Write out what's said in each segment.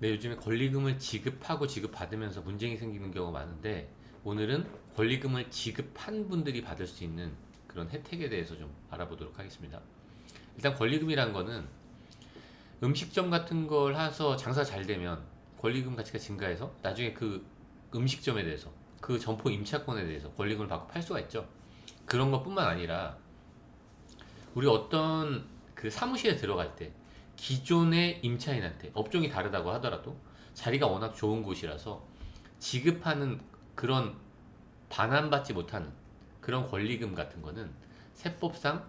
네, 요즘에 권리금을 지급하고 지급받으면서 문제가 생기는 경우가 많은데 오늘은 권리금을 지급한 분들이 받을 수 있는 그런 혜택에 대해서 좀 알아보도록 하겠습니다. 일단 권리금이란 거는 음식점 같은 걸 해서 장사 잘 되면 권리금 가치가 증가해서 나중에 그 음식점에 대해서 그 점포 임차권에 대해서 권리금을 받고 팔 수가 있죠. 그런 것뿐만 아니라 우리 어떤 그 사무실에 들어갈 때 기존의 임차인한테 업종이 다르다고 하더라도 자리가 워낙 좋은 곳이라서 지급하는 그런 반환받지 못하는 그런 권리금 같은 거는 세법상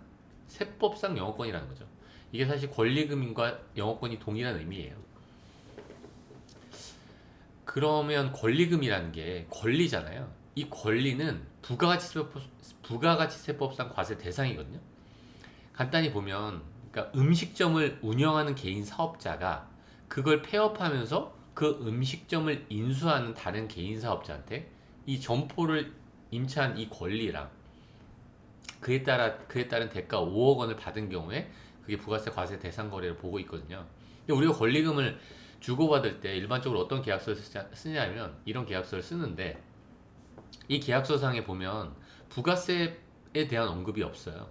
영어권이라는 거죠. 이게 사실 권리금과 영어권이 동일한 의미예요. 그러면 권리금이라는 게 권리잖아요. 이 권리는 부가가치세법상 과세 대상이거든요. 간단히 보면 그러니까 음식점을 운영하는 개인 사업자가 그걸 폐업하면서 그 음식점을 인수하는 다른 개인 사업자한테 이 점포를 임차한 이 권리랑 그에 따른 대가 5억 원을 받은 경우에 그게 부가세 과세 대상 거래를 보고 있거든요. 근데 우리가 권리금을 주고받을 때 일반적으로 어떤 계약서를 쓰냐면 이런 계약서를 쓰는데 이 계약서상에 보면 부가세에 대한 언급이 없어요.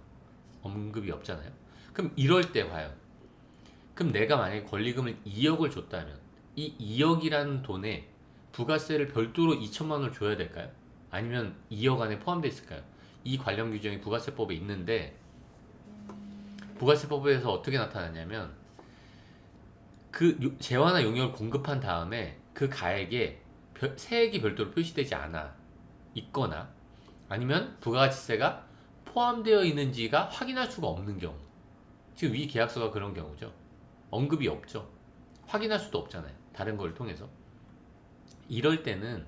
언급이 없잖아요. 그럼 이럴 때 과연 그럼 내가 만약에 권리금을 2억을 줬다면 이 2억이라는 돈에 부가세를 별도로 2천만 원을 줘야 될까요? 아니면 2억 안에 포함되어 있을까요? 이 관련 규정이 부가세법에 있는데 부가세법에서 어떻게 나타나냐면 그 재화나 용역을 공급한 다음에 그 가액에 세액이 별도로 표시되지 않아 있거나 아니면 부가가치세가 포함되어 있는지가 확인할 수가 없는 경우, 지금 위 계약서가 그런 경우죠. 언급이 없죠. 확인할 수도 없잖아요. 다른 걸 통해서. 이럴 때는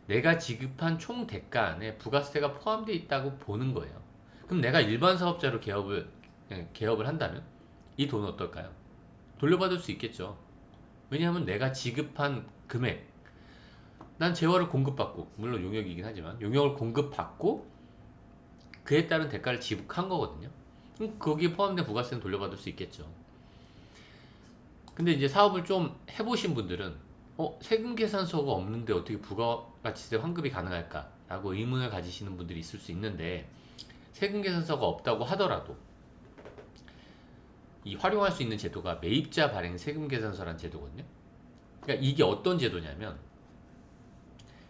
내가 지급한 총 대가 안에 부가세가 포함되어 있다고 보는 거예요. 그럼 내가 일반 사업자로 개업을 한다면 이 돈은 어떨까요? 돌려받을 수 있겠죠. 왜냐하면 내가 지급한 금액, 난 재화를 공급받고, 물론 용역이긴 하지만 용역을 공급받고 그에 따른 대가를 지불한 거거든요. 그럼 거기에 포함된 부가세는 돌려받을 수 있겠죠. 근데 이제 사업을 좀 해보신 분들은 세금 계산서가 없는데 어떻게 부가가치세 환급이 가능할까? 라고 의문을 가지시는 분들이 있을 수 있는데 세금 계산서가 없다고 하더라도 이 활용할 수 있는 제도가 매입자 발행 세금 계산서라는 제도거든요. 그러니까 이게 어떤 제도냐면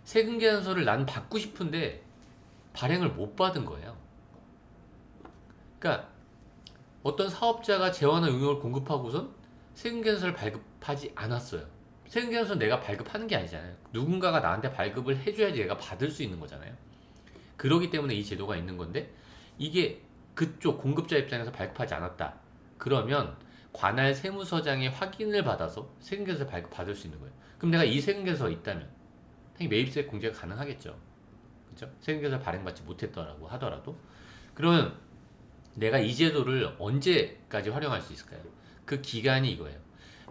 세금 계산서를 난 받고 싶은데 발행을 못 받은 거예요. 그러니까 어떤 사업자가 재화나 용역을 공급하고선 세금계산서를 발급하지 않았어요. 세금계산서는 내가 발급하는 게 아니잖아요. 누군가가 나한테 발급을 해줘야지 내가 받을 수 있는 거잖아요. 그러기 때문에 이 제도가 있는 건데 이게 그쪽 공급자 입장에서 발급하지 않았다. 그러면 관할 세무서장의 확인을 받아서 세금계산서 발급받을 수 있는 거예요. 그럼 내가 이 세금계산서가 있다면 당연히 매입세 공제가 가능하겠죠. 그렇죠? 세금계산서 발행받지 못했더라고 하더라도 그러면 내가 이 제도를 언제까지 활용할 수 있을까요? 그 기간이 이거예요.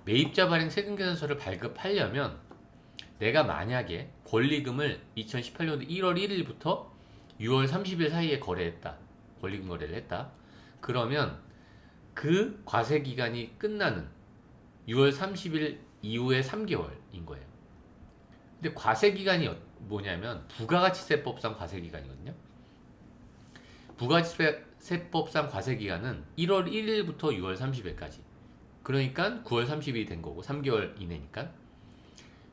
매입자 발행 세금계산서를 발급하려면 내가 만약에 권리금을 2018년도 1월 1일부터 6월 30일 사이에 거래했다. 권리금 거래를 했다. 그러면 그 과세 기간이 끝나는 6월 30일 이후에 3개월인 거예요. 근데 과세 기간이 뭐냐면 부가가치세법상 과세 기간이거든요. 부가가치세법상 과세 기간은 1월 1일부터 6월 30일까지. 그러니까 9월 30일이 된 거고 3개월 이내니까.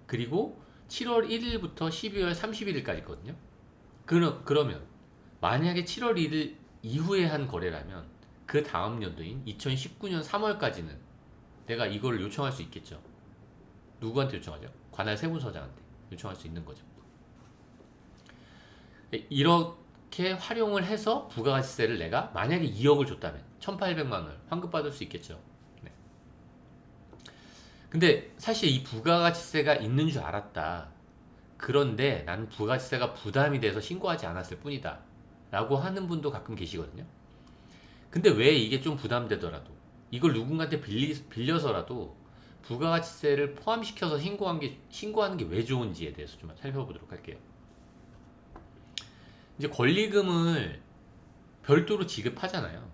그리고 7월 1일부터 12월 31일까지 있거든요. 그러면 만약에 7월 1일 이후에 한 거래라면 그 다음 연도인 2019년 3월까지는 내가 이걸 요청할 수 있겠죠. 누구한테 요청하죠? 관할 세무서장한테 요청할 수 있는 거죠. 이렇게 활용을 해서 부가가치세를 내가 만약에 2억을 줬다면 1,800만 원을 환급받을 수 있겠죠. 네. 근데 사실 이 부가가치세가 있는 줄 알았다. 그런데 나는 부가가치세가 부담이 돼서 신고하지 않았을 뿐이다. 라고 하는 분도 가끔 계시거든요. 근데 왜 이게 좀 부담되더라도 이걸 누군가한테 빌려서라도 부가가치세를 포함시켜서 신고하는 게 왜 좋은지에 대해서 좀 살펴보도록 할게요. 이제 권리금을 별도로 지급하잖아요.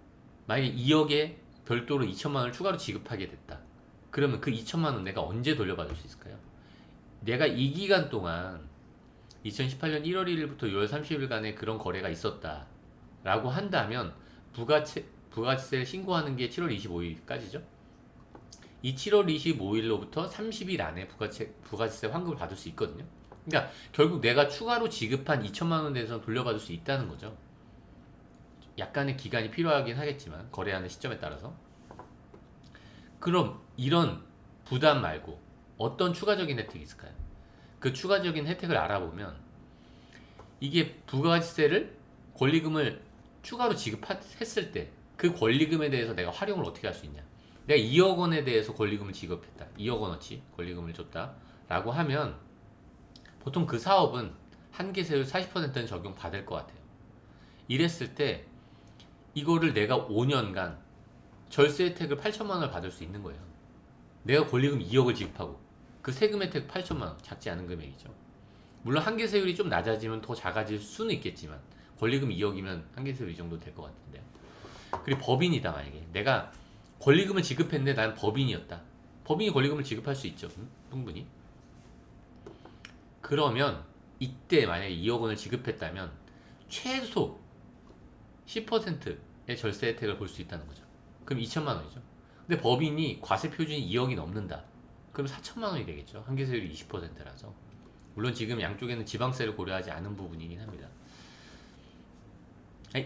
만약에 2억에 별도로 2천만 원을 추가로 지급하게 됐다. 그러면 그 2천만 원 내가 언제 돌려받을 수 있을까요? 내가 이 기간 동안 2018년 1월 1일부터 6월 30일간의 그런 거래가 있었다 라고 한다면 부가세를 신고하는 게 7월 25일까지죠. 이 7월 25일로부터 30일 안에 부가세 환급을 받을 수 있거든요. 그러니까 결국 내가 추가로 지급한 2천만 원에 대해서 돌려받을 수 있다는 거죠. 약간의 기간이 필요하긴 하겠지만 거래하는 시점에 따라서. 그럼 이런 부담 말고 어떤 추가적인 혜택이 있을까요? 그 추가적인 혜택을 알아보면 이게 부가세를 권리금을 추가로 지급했을 때 그 권리금에 대해서 내가 활용을 어떻게 할 수 있냐. 내가 2억 원에 대해서 권리금을 지급했다. 2억 원어치 권리금을 줬다. 라고 하면 보통 그 사업은 한계세율 40%는 적용받을 것 같아요. 이랬을 때 이거를 내가 5년간 절세 혜택을 8천만 원을 받을 수 있는 거예요. 내가 권리금 2억을 지급하고 그 세금 혜택 8천만 원, 작지 않은 금액이죠. 물론 한계세율이 좀 낮아지면 더 작아질 수는 있겠지만 권리금 2억이면 한계세율 이 정도 될 것 같은데요. 그리고 법인이다. 만약에 내가 권리금을 지급했는데 난 법인이었다. 법인이 권리금을 지급할 수 있죠. 충분히. 그러면 이때 만약에 2억 원을 지급했다면 최소 10%의 절세 혜택을 볼 수 있다는 거죠. 그럼 2천만 원이죠. 근데 법인이 과세 표준이 2억이 넘는다. 그럼 4천만 원이 되겠죠. 한계세율이 20%라서. 물론 지금 양쪽에는 지방세를 고려하지 않은 부분이긴 합니다.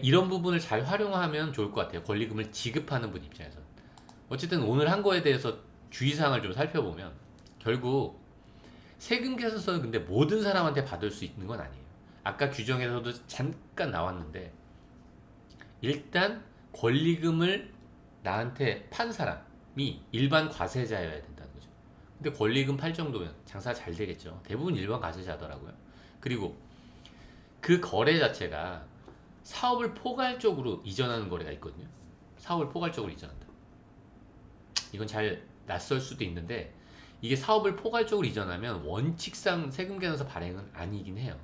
이런 부분을 잘 활용하면 좋을 것 같아요. 권리금을 지급하는 분 입장에서. 어쨌든 오늘 한 거에 대해서 주의사항을 좀 살펴보면 결국 세금 계산서는 근데 모든 사람한테 받을 수 있는 건 아니에요. 아까 규정에서도 잠깐 나왔는데 일단 권리금을 나한테 판 사람이 일반 과세자여야 된다는 거죠. 근데 권리금 팔 정도면 장사가 잘 되겠죠. 대부분 일반 과세자더라고요. 그리고 그 거래 자체가 사업을 포괄적으로 이전하는 거래가 있거든요. 사업을 포괄적으로 이전한다. 이건 잘 낯설 수도 있는데 이게 사업을 포괄적으로 이전하면 원칙상 세금 계산서 발행은 아니긴 해요.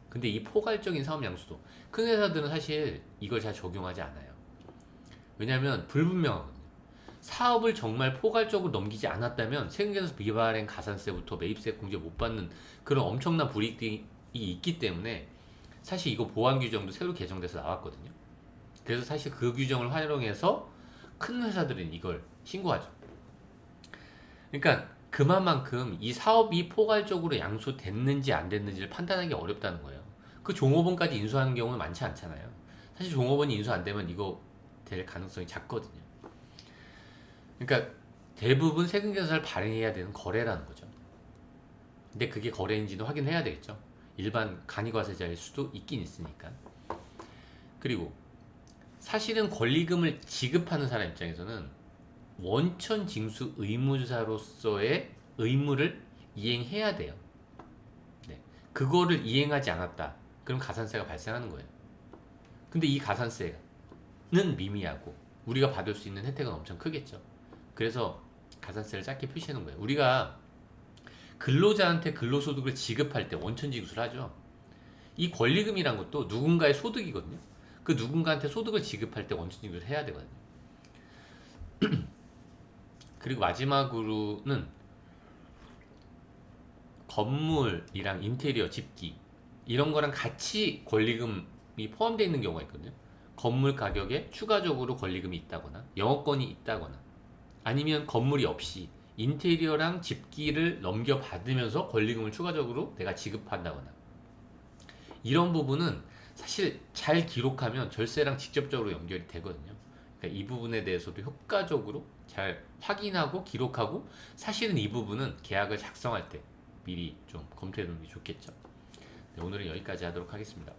근데 이 포괄적인 사업 양수도 큰 회사들은 사실 이걸 잘 적용하지 않아요. 왜냐하면 불분명하거든요. 사업을 정말 포괄적으로 넘기지 않았다면 세금계산서 비발행 가산세부터 매입세 공제 못 받는 그런 엄청난 불이익이 있기 때문에 사실 이거 보완 규정도 새로 개정돼서 나왔거든요. 그래서 사실 그 규정을 활용해서 큰 회사들은 이걸 신고하죠. 그러니까 그만큼 이 사업이 포괄적으로 양수됐는지 안 됐는지를 판단하기 어렵다는 거예요. 그 종업원까지 인수하는 경우는 많지 않잖아요. 사실 종업원이 인수 안 되면 이거 될 가능성이 작거든요. 그러니까 대부분 세금계산서를 발행해야 되는 거래라는 거죠. 근데 그게 거래인지는 확인해야 되겠죠. 일반 간이과세자일 수도 있긴 있으니까. 그리고 사실은 권리금을 지급하는 사람 입장에서는 원천 징수 의무자로서의 의무를 이행해야 돼요. 네. 그거를 이행하지 않았다. 그럼 가산세가 발생하는 거예요. 근데 이 가산세는 미미하고 우리가 받을 수 있는 혜택은 엄청 크겠죠. 그래서 가산세를 작게 표시하는 거예요. 우리가 근로자한테 근로소득을 지급할 때 원천징수를 하죠. 이 권리금이란 것도 누군가의 소득이거든요. 그 누군가한테 소득을 지급할 때 원천징수를 해야 되거든요. 그리고 마지막으로는 건물이랑 인테리어, 집기 이런 거랑 같이 권리금이 포함되어 있는 경우가 있거든요. 건물 가격에 추가적으로 권리금이 있다거나 영업권이 있다거나 아니면 건물이 없이 인테리어랑 집기를 넘겨받으면서 권리금을 추가적으로 내가 지급한다거나 이런 부분은 사실 잘 기록하면 절세랑 직접적으로 연결이 되거든요. 그러니까 이 부분에 대해서도 효과적으로 잘 확인하고 기록하고 사실은 이 부분은 계약을 작성할 때 미리 좀 검토해 두는 게 좋겠죠. 네, 오늘은 여기까지 하도록 하겠습니다.